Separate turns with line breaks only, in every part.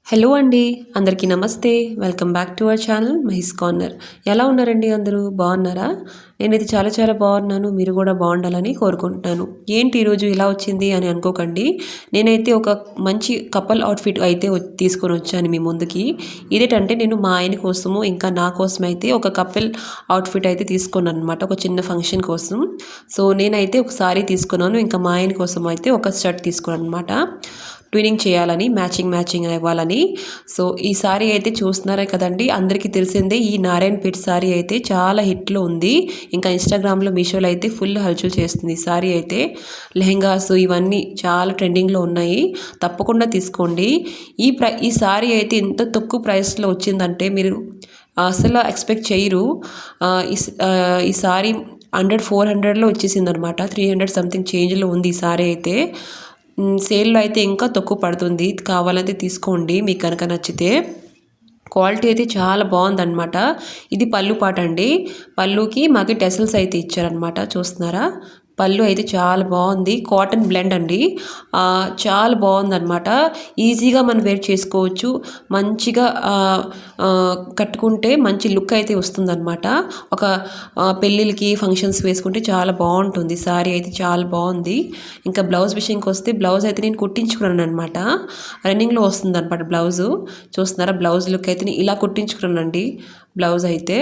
Hello అండి, అందరికీ నమస్తే. Welcome back to our channel Mahi's corner. ఎలా ఉన్నారండి? అందరూ బాగున్నారా? నేనైతే చాలా చాలా బాగున్నాను. మీరు కూడా బాగుండాలని కోరుకుంటున్నాను. ఏంటి ఈరోజు ఇలా వచ్చింది అని అనుకోకండి. నేనైతే ఒక మంచి కపుల్ అవుట్ఫిట్ అయితే తీసుకొని వచ్చాను మీ ముందుకి. ఇదేంటంటే నేను మా ఆయన కోసము ఇంకా నా కోసం అయితే ఒక కపుల్ అవుట్ఫిట్ అయితే తీసుకున్నాను అనమాట, ఒక చిన్న ఫంక్షన్ కోసం. సో నేనైతే ఒక సారీ తీసుకున్నాను, ఇంకా మా ఆయన కోసం అయితే ఒక షర్ట్ తీసుకున్నాను అనమాట, ట్వినింగ్ చేయాలని, మ్యాచింగ్ ఇవ్వాలని. సో ఈ సారీ అయితే చూస్తున్నారే కదండి, అందరికీ తెలిసిందే. ఈ నారాయణపేట్ సారీ అయితే చాలా హిట్లో ఉంది. ఇంకా ఇన్స్టాగ్రామ్లో, మీషోలో అయితే ఫుల్ హల్చల్ చేస్తుంది ఈ సారీ అయితే. లెహెంగాస్ ఇవన్నీ చాలా ట్రెండింగ్లో ఉన్నాయి, తప్పకుండా తీసుకోండి. ఈ సారీ అయితే ఇంత తక్కువ ప్రైస్లో వచ్చిందంటే మీరు అసలు ఎక్స్పెక్ట్ చేయరు. ఈ సారీ 400లో వచ్చేసింది అనమాట. 300 సంథింగ్ చేంజ్లో ఉంది ఈ సారీ అయితే. సేల్లో అయితే ఇంకా తక్కువ పడుతుంది, కావాలంటే తీసుకోండి మీకు కనుక నచ్చితే. క్వాలిటీ అయితే చాలా బాగుందన్నమాట. ఇది పళ్ళు పాట అండి. పళ్ళుకి మాకు టెసల్స్ అయితే ఇచ్చారనమాట, చూస్తున్నారా? పళ్ళు అయితే చాలా బాగుంది, కాటన్ బ్లెండ్ అండి. చాలా బాగుందన్నమాట. ఈజీగా మనం వేర్ చేసుకోవచ్చు, మంచిగా కట్టుకుంటే మంచి లుక్ అయితే వస్తుందన్నమాట. ఒక పెళ్ళిళ్ళకి, ఫంక్షన్స్ వేసుకుంటే చాలా బాగుంటుంది. సారీ అయితే చాలా బాగుంది. ఇంకా బ్లౌజ్ విషయంకి వస్తే, బ్లౌజ్ అయితే నేను కుట్టించుకున్నాను అనమాట. రన్నింగ్లో వస్తుంది అనమాట బ్లౌజు. చూస్తున్నారా? బ్లౌజ్ లుక్ అయితే నేను ఇలా కుట్టించుకున్నానండి. బ్లౌజ్ అయితే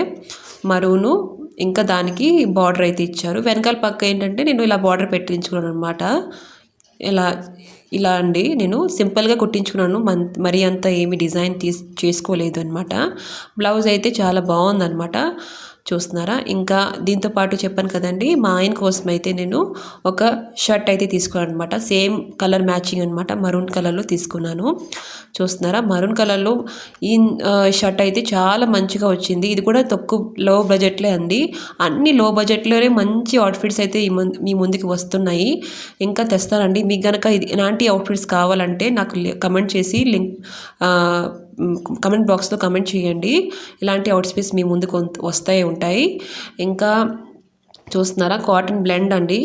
మరూను, ఇంకా దానికి బార్డర్ అయితే ఇచ్చారు. వెనకాల పక్క ఏంటంటే నేను ఇలా బార్డర్ పెట్టించుకున్నాను అనమాట. ఇలా అండి, నేను సింపుల్గా కుట్టించుకున్నాను, మరీ అంత ఏమి డిజైన్ చేసుకోలేదు అనమాట. బ్లౌజ్ అయితే చాలా బాగుందన్నమాట, చూస్తున్నారా? ఇంకా దీంతో పాటు చెప్పాను కదండి, మా ఆయన కోసం అయితే నేను ఒక షర్ట్ అయితే తీసుకున్నాను అనమాట. సేమ్ కలర్ మ్యాచింగ్ అనమాట, మరూన్ కలర్లో తీసుకున్నాను. చూస్తున్నారా? మరూన్ కలర్లో ఈ షర్ట్ అయితే చాలా మంచిగా వచ్చింది. ఇది కూడా లో బడ్జెట్లే అండి. అన్ని లో బడ్జెట్లోనే మంచి అవుట్ఫిట్స్ అయితే మీ ముందుకు వస్తున్నాయి. ఇంకా తెస్తానండి. మీకు కనుక ఇలాంటి అవుట్ఫిట్స్ కావాలంటే నాకు కమెంట్ చేసి కమెంట్ బాక్స్లో కమెంట్ చేయండి. ఇలాంటి అవుట్ఫిట్స్ మీ ముందుకు ఉంటాయి. ఇంకా చూస్తున్నారా? కాటన్ బ్లెండ్ అండి.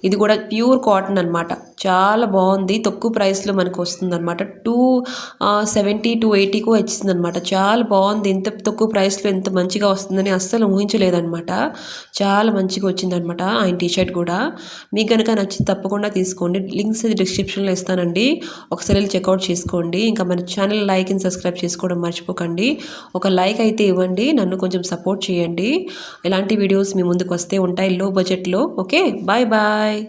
ఇది కూడా ప్యూర్ కాటన్ అనమాట, చాలా బాగుంది. తక్కువ ప్రైస్లో మనకు వస్తుందన్నమాట. 270 280కు వచ్చింది అనమాట. చాలా బాగుంది. ఎంత తక్కువ ప్రైస్లో ఎంత మంచిగా వస్తుందని అస్సలు ఊహించలేదన్నమాట. చాలా మంచిగా వచ్చిందనమాట ఆయన టీషర్ట్ కూడా. మీకు కనుక నచ్చి తప్పకుండా తీసుకోండి. లింక్స్ డిస్క్రిప్షన్లో ఇస్తానండి, ఒకసారి వెళ్ళి చెక్అవుట్ చేసుకోండి. ఇంకా మన ఛానల్ లైక్ అండ్ సబ్స్క్రైబ్ చేసుకోవడం మర్చిపోకండి. ఒక లైక్ అయితే ఇవ్వండి, నన్ను కొంచెం సపోర్ట్ చేయండి. ఇలాంటి వీడియోస్ మీ ముందుకు వస్తే ఉంటాయి లో బడ్జెట్లో. Okay, bye bye.